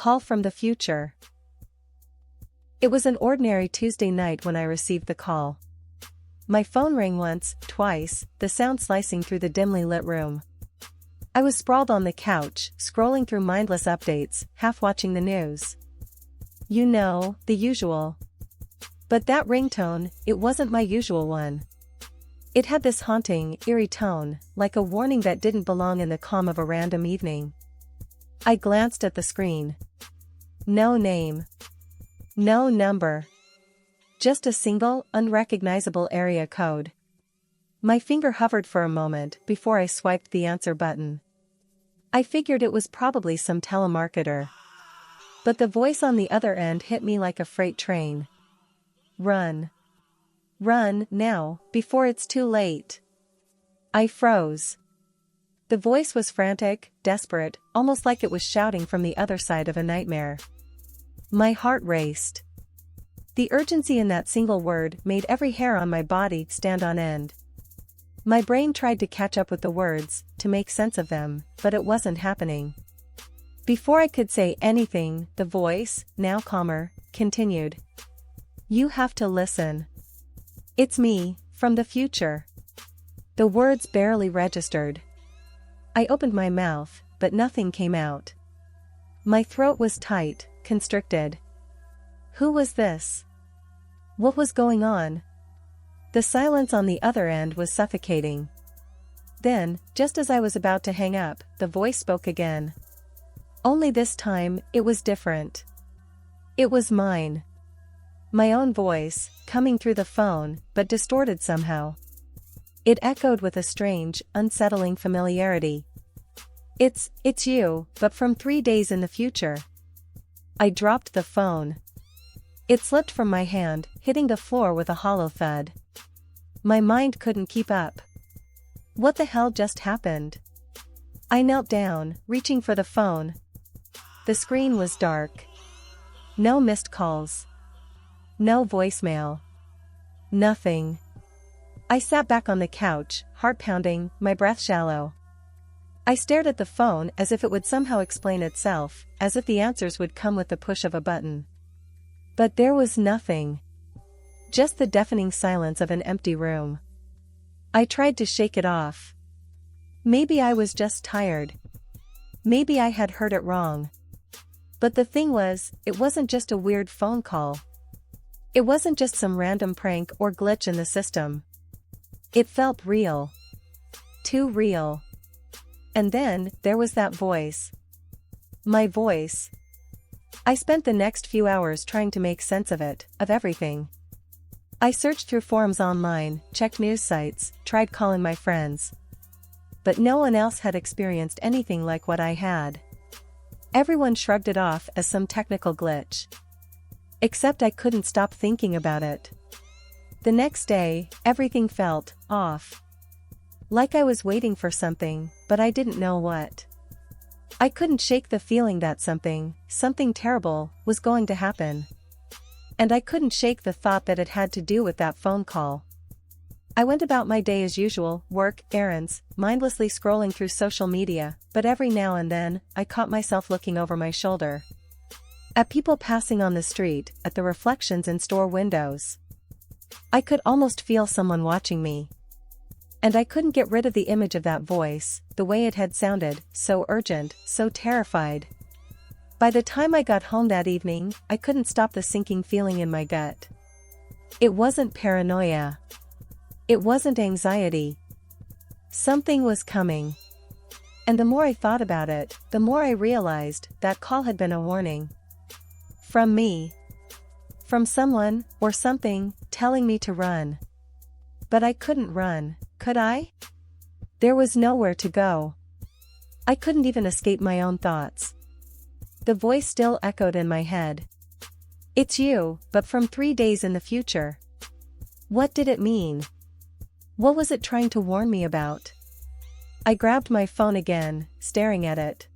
call from the future. It was an ordinary Tuesday night when I received the call. My phone rang once, twice, the sound slicing through the dimly lit room. I was sprawled on the couch, scrolling through mindless updates, half watching the news. You know, the usual. But that ringtone, it wasn't my usual one. It had this haunting, eerie tone, like a warning that didn't belong in the calm of a random evening. I glanced at the screen. No name. No number. Just a single, unrecognizable area code. My finger hovered for a moment before I swiped the answer button. I figured it was probably some telemarketer. But the voice on the other end hit me like a freight train. Run. Run, now, before it's too late. I froze. The voice was frantic, desperate, almost like it was shouting from the other side of a nightmare. My heart raced. The urgency in that single word made every hair on my body stand on end. My brain tried to catch up with the words, to make sense of them, but it wasn't happening. Before I could say anything, the voice, now calmer, continued. You have to listen. It's me, from the future. The words barely registered. I opened my mouth, but nothing came out. My throat was tight, constricted. Who was this? What was going on? The silence on the other end was suffocating. Then, just as I was about to hang up, the voice spoke again. Only this time, it was different. It was mine. My own voice, coming through the phone, but distorted somehow. It echoed with a strange, unsettling familiarity. It's you, but from 3 days in the future. I dropped the phone. It slipped from my hand, hitting the floor with a hollow thud. My mind couldn't keep up. What the hell just happened? I knelt down, reaching for the phone. The screen was dark. No missed calls. No voicemail. Nothing. I sat back on the couch, heart pounding, my breath shallow. I stared at the phone as if it would somehow explain itself, as if the answers would come with the push of a button. But there was nothing. Just the deafening silence of an empty room. I tried to shake it off. Maybe I was just tired. Maybe I had heard it wrong. But the thing was, it wasn't just a weird phone call. It wasn't just some random prank or glitch in the system. It felt real. Too real. And then, there was that voice. My voice. I spent the next few hours trying to make sense of it, of everything. I searched through forums online, checked news sites, tried calling my friends. But no one else had experienced anything like what I had. Everyone shrugged it off as some technical glitch. Except I couldn't stop thinking about it. The next day, everything felt off. Like I was waiting for something, but I didn't know what. I couldn't shake the feeling that something terrible, was going to happen. And I couldn't shake the thought that it had to do with that phone call. I went about my day as usual, work, errands, mindlessly scrolling through social media, but every now and then, I caught myself looking over my shoulder. At people passing on the street, at the reflections in store windows. I could almost feel someone watching me. And I couldn't get rid of the image of that voice, the way it had sounded, so urgent, so terrified. By the time I got home that evening, I couldn't stop the sinking feeling in my gut. It wasn't paranoia. It wasn't anxiety. Something was coming. And the more I thought about it, the more I realized that call had been a warning. From me. From someone, or something, telling me to run. But I couldn't run, could I? There was nowhere to go. I couldn't even escape my own thoughts. The voice still echoed in my head. It's you, but from 3 days in the future. What did it mean? What was it trying to warn me about? I grabbed my phone again, staring at it.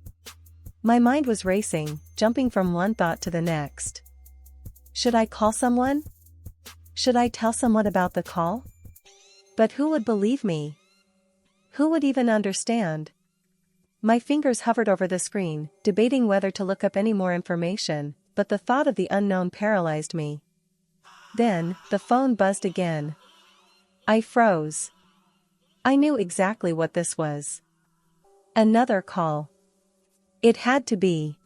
My mind was racing, jumping from one thought to the next. Should I call someone? Should I tell someone about the call? But who would believe me? Who would even understand? My fingers hovered over the screen, debating whether to look up any more information, but the thought of the unknown paralyzed me. Then, the phone buzzed again. I froze. I knew exactly what this was. Another call. It had to be.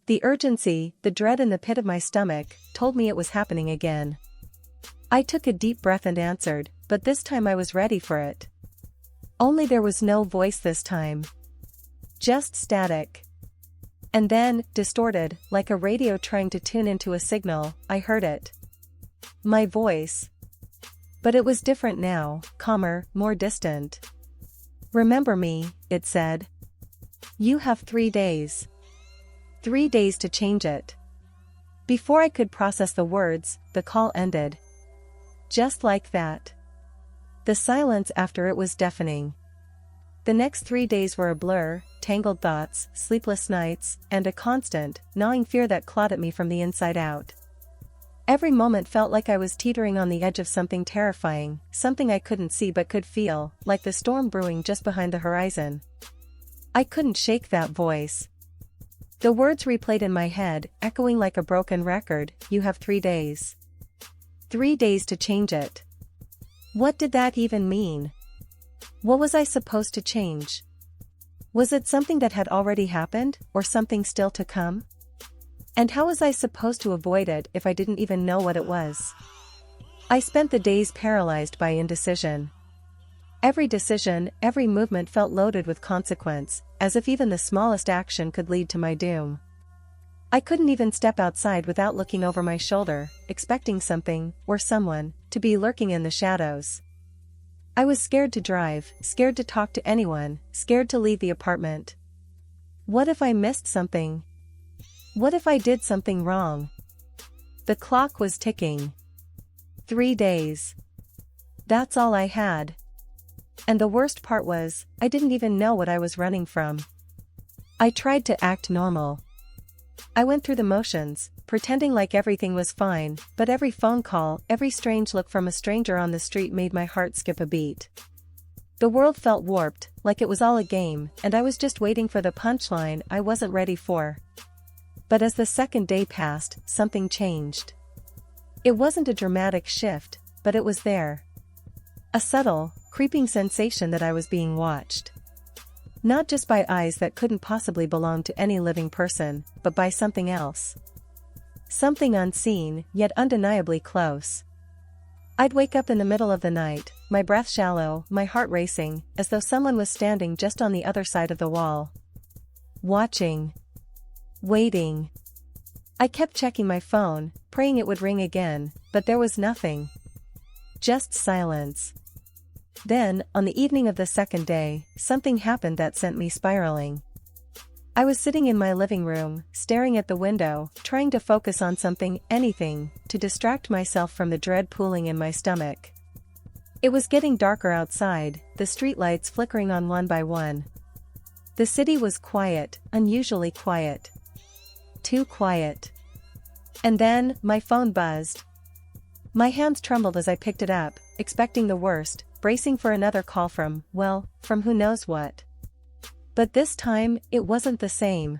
The urgency, the dread in the pit of my stomach, told me it was happening again. I took a deep breath and answered, but this time I was ready for it. Only there was no voice this time. Just static. And then, distorted, like a radio trying to tune into a signal, I heard it. My voice. But it was different now, calmer, more distant. "Remember me," it said. "You have 3 days. 3 days to change it." Before I could process the words, the call ended. Just like that. The silence after it was deafening. The next 3 days were a blur, tangled thoughts, sleepless nights, and a constant, gnawing fear that clawed at me from the inside out. Every moment felt like I was teetering on the edge of something terrifying, something I couldn't see but could feel, like the storm brewing just behind the horizon. I couldn't shake that voice. The words replayed in my head, echoing like a broken record, "You have 3 days. 3 days to change it." What did that even mean? What was I supposed to change? Was it something that had already happened, or something still to come? And how was I supposed to avoid it if I didn't even know what it was? I spent the days paralyzed by indecision. Every decision, every movement felt loaded with consequence, as if even the smallest action could lead to my doom. I couldn't even step outside without looking over my shoulder, expecting something, or someone, to be lurking in the shadows. I was scared to drive, scared to talk to anyone, scared to leave the apartment. What if I missed something? What if I did something wrong? The clock was ticking. 3 days. That's all I had. And the worst part was, I didn't even know what I was running from. I tried to act normal. I went through the motions, pretending like everything was fine, but every phone call, every strange look from a stranger on the street made my heart skip a beat. The world felt warped, like it was all a game, and I was just waiting for the punchline I wasn't ready for. But as the second day passed, something changed. It wasn't a dramatic shift, but it was there. A subtle, creeping sensation that I was being watched. Not just by eyes that couldn't possibly belong to any living person, but by something else. Something unseen, yet undeniably close. I'd wake up in the middle of the night, my breath shallow, my heart racing, as though someone was standing just on the other side of the wall. Watching. Waiting. I kept checking my phone, praying it would ring again, but there was nothing. Just silence. Then, on the evening of the second day, something happened that sent me spiraling. I was sitting in my living room, staring at the window, trying to focus on something, anything, to distract myself from the dread pooling in my stomach. It was getting darker outside, the streetlights flickering on one by one. The city was quiet, unusually quiet. Too quiet. And then, my phone buzzed. My hands trembled as I picked it up, expecting the worst, bracing for another call from who knows what. But this time, it wasn't the same.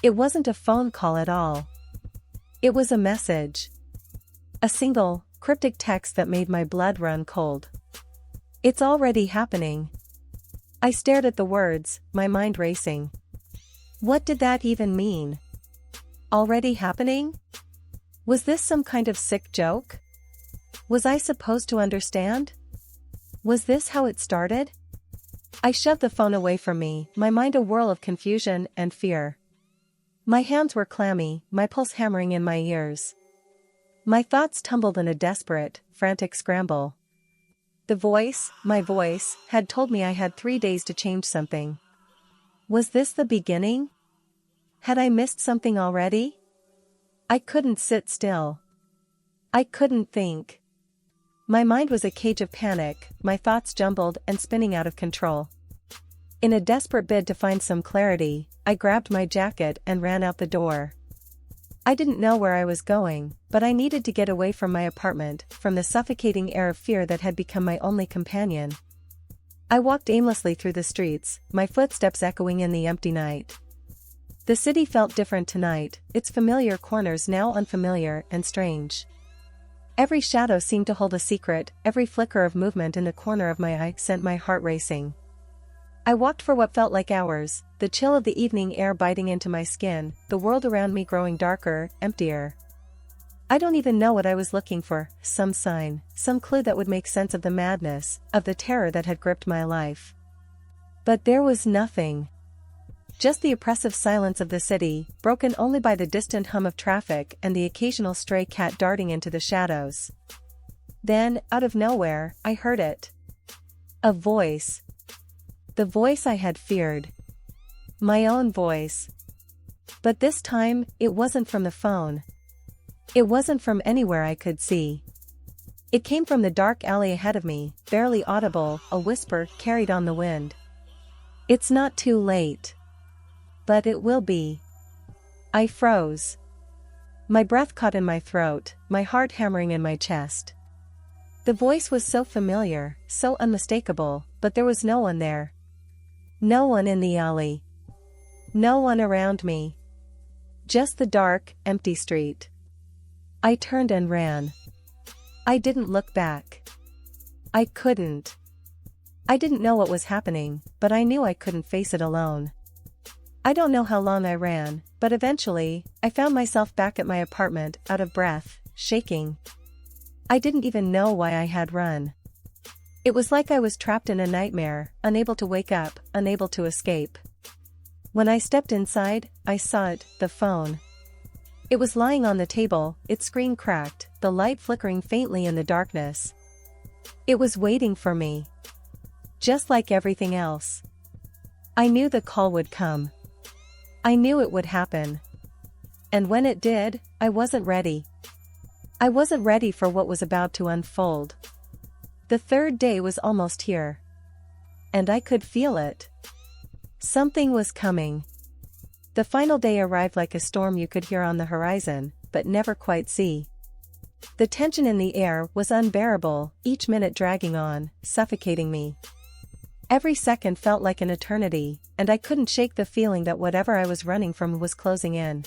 It wasn't a phone call at all. It was a message. A single, cryptic text that made my blood run cold. "It's already happening." I stared at the words, my mind racing. What did that even mean? Already happening? Was this some kind of sick joke? Was I supposed to understand? Was this how it started? I shoved the phone away from me, my mind a whirl of confusion and fear. My hands were clammy, my pulse hammering in my ears. My thoughts tumbled in a desperate, frantic scramble. My voice, had told me I had 3 days to change something. Was this the beginning? Had I missed something already? I couldn't sit still. I couldn't think. My mind was a cage of panic, my thoughts jumbled and spinning out of control. In a desperate bid to find some clarity, I grabbed my jacket and ran out the door. I didn't know where I was going, but I needed to get away from my apartment, from the suffocating air of fear that had become my only companion. I walked aimlessly through the streets, my footsteps echoing in the empty night. The city felt different tonight, its familiar corners now unfamiliar and strange. Every shadow seemed to hold a secret, every flicker of movement in the corner of my eye sent my heart racing. I walked for what felt like hours, the chill of the evening air biting into my skin, the world around me growing darker, emptier. I don't even know what I was looking for, some sign, some clue that would make sense of the madness, of the terror that had gripped my life. But there was nothing. Just the oppressive silence of the city, broken only by the distant hum of traffic and the occasional stray cat darting into the shadows. Then, out of nowhere, I heard it. A voice. The voice I had feared. My own voice. But this time, it wasn't from the phone. It wasn't from anywhere I could see. It came from the dark alley ahead of me, barely audible, a whisper carried on the wind. It's not too late. But it will be. I froze. My breath caught in my throat, my heart hammering in my chest. The voice was so familiar, so unmistakable, but there was no one there. No one in the alley. No one around me. Just the dark, empty street. I turned and ran. I didn't look back. I couldn't. I didn't know what was happening, but I knew I couldn't face it alone. I don't know how long I ran, but eventually, I found myself back at my apartment, out of breath, shaking. I didn't even know why I had run. It was like I was trapped in a nightmare, unable to wake up, unable to escape. When I stepped inside, I saw it, the phone. It was lying on the table, its screen cracked, the light flickering faintly in the darkness. It was waiting for me. Just like everything else. I knew the call would come. I knew it would happen. And when it did, I wasn't ready. I wasn't ready for what was about to unfold. The third day was almost here. And I could feel it. Something was coming. The final day arrived like a storm you could hear on the horizon, but never quite see. The tension in the air was unbearable, each minute dragging on, suffocating me. Every second felt like an eternity, and I couldn't shake the feeling that whatever I was running from was closing in.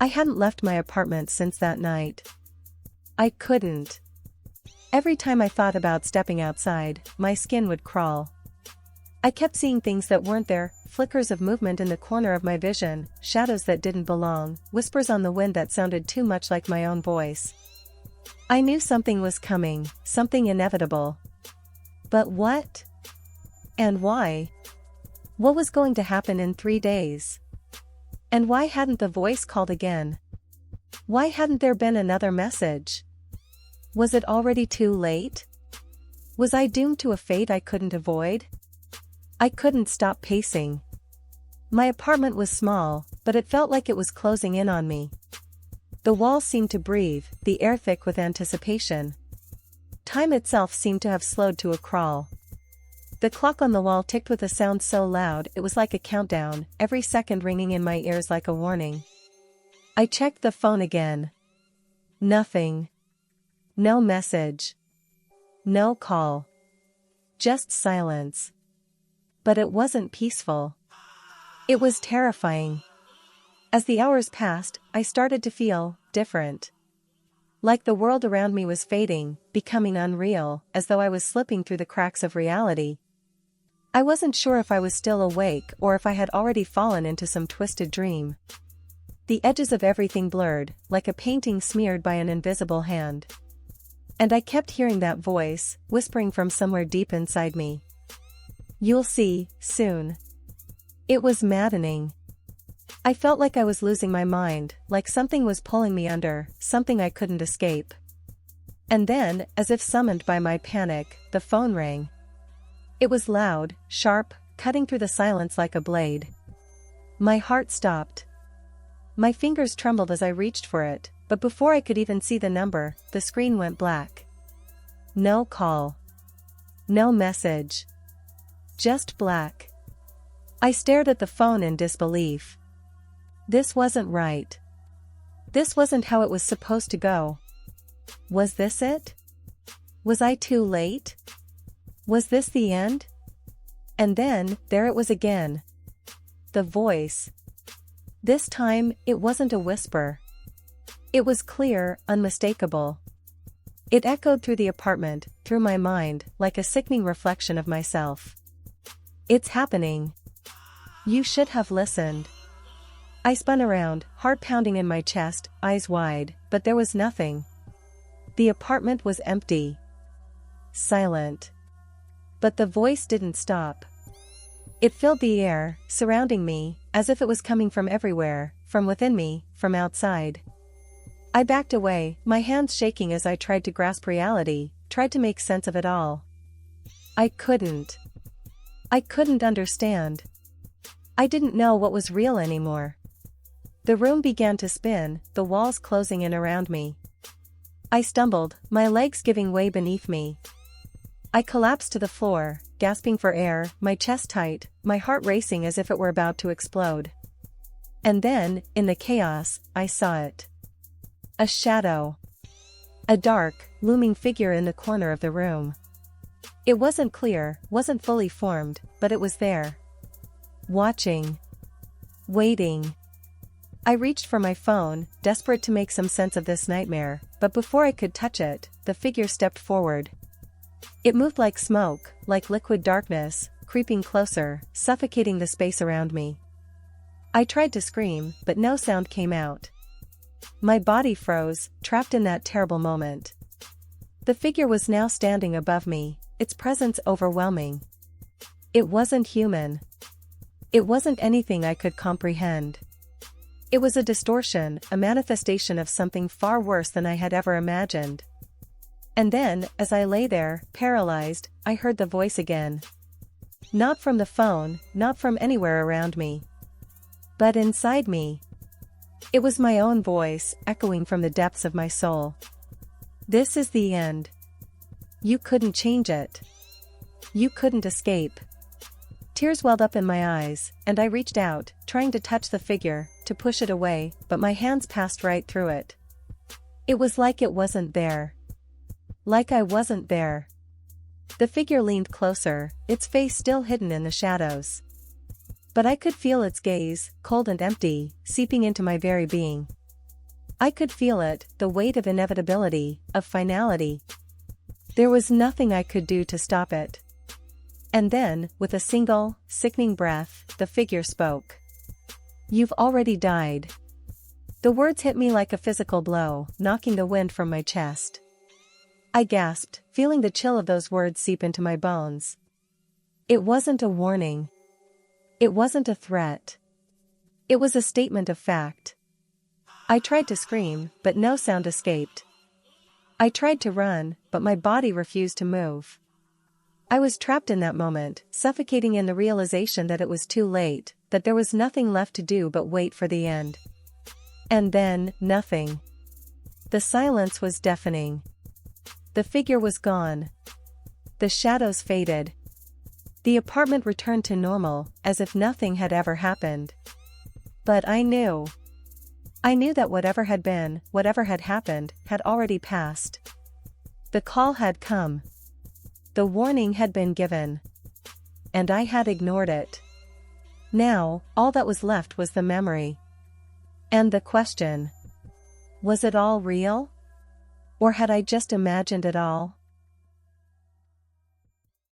I hadn't left my apartment since that night. I couldn't. Every time I thought about stepping outside, my skin would crawl. I kept seeing things that weren't there, flickers of movement in the corner of my vision, shadows that didn't belong, whispers on the wind that sounded too much like my own voice. I knew something was coming, something inevitable. But what? And why? What was going to happen in 3 days? And why hadn't the voice called again? Why hadn't there been another message? Was it already too late? Was I doomed to a fate I couldn't avoid? I couldn't stop pacing. My apartment was small, but it felt like it was closing in on me. The walls seemed to breathe, the air thick with anticipation. Time itself seemed to have slowed to a crawl. The clock on the wall ticked with a sound so loud it was like a countdown, every second ringing in my ears like a warning. I checked the phone again. Nothing. No message. No call. Just silence. But it wasn't peaceful. It was terrifying. As the hours passed, I started to feel different. Like the world around me was fading, becoming unreal, as though I was slipping through the cracks of reality. I wasn't sure if I was still awake or if I had already fallen into some twisted dream. The edges of everything blurred, like a painting smeared by an invisible hand. And I kept hearing that voice, whispering from somewhere deep inside me. You'll see, soon. It was maddening. I felt like I was losing my mind, like something was pulling me under, something I couldn't escape. And then, as if summoned by my panic, the phone rang. It was loud, sharp, cutting through the silence like a blade. My heart stopped. My fingers trembled as I reached for it, but before I could even see the number, the screen went black. No call. No message. Just black. I stared at the phone in disbelief. This wasn't right. This wasn't how it was supposed to go. Was this it? Was I too late? Was this the end? And then, there it was again. The voice. This time, it wasn't a whisper. It was clear, unmistakable. It echoed through the apartment, through my mind, like a sickening reflection of myself. It's happening. You should have listened. I spun around, heart pounding in my chest, eyes wide, but there was nothing. The apartment was empty. Silent. But the voice didn't stop. It filled the air, surrounding me, as if it was coming from everywhere, from within me, from outside. I backed away, my hands shaking as I tried to grasp reality, tried to make sense of it all. I couldn't. I couldn't understand. I didn't know what was real anymore. The room began to spin, the walls closing in around me. I stumbled, my legs giving way beneath me. I collapsed to the floor, gasping for air, my chest tight, my heart racing as if it were about to explode. And then, in the chaos, I saw it. A shadow. A dark, looming figure in the corner of the room. It wasn't clear, wasn't fully formed, but it was there. Watching. Waiting. I reached for my phone, desperate to make some sense of this nightmare, but before I could touch it, the figure stepped forward. It moved like smoke, like liquid darkness, creeping closer, suffocating the space around me. I tried to scream, but no sound came out. My body froze, trapped in that terrible moment. The figure was now standing above me, its presence overwhelming. It wasn't human. It wasn't anything I could comprehend. It was a distortion, a manifestation of something far worse than I had ever imagined. And then, as I lay there, paralyzed, I heard the voice again. Not from the phone, not from anywhere around me. But inside me. It was my own voice, echoing from the depths of my soul. This is the end. You couldn't change it. You couldn't escape. Tears welled up in my eyes, and I reached out, trying to touch the figure, to push it away, but my hands passed right through it. It was like it wasn't there. Like I wasn't there. The figure leaned closer, its face still hidden in the shadows. But I could feel its gaze, cold and empty, seeping into my very being. I could feel it, the weight of inevitability, of finality. There was nothing I could do to stop it. And then, with a single, sickening breath, the figure spoke. You've already died. The words hit me like a physical blow, knocking the wind from my chest. I gasped, feeling the chill of those words seep into my bones. It wasn't a warning. It wasn't a threat. It was a statement of fact. I tried to scream, but no sound escaped. I tried to run, but my body refused to move. I was trapped in that moment, suffocating in the realization that it was too late, that there was nothing left to do but wait for the end. And then, nothing. The silence was deafening. The figure was gone. The shadows faded. The apartment returned to normal, as if nothing had ever happened. But I knew. I knew that whatever had been, whatever had happened, had already passed. The call had come. The warning had been given. And I had ignored it. Now, all that was left was the memory. And the question. Was it all real? Or had I just imagined it all?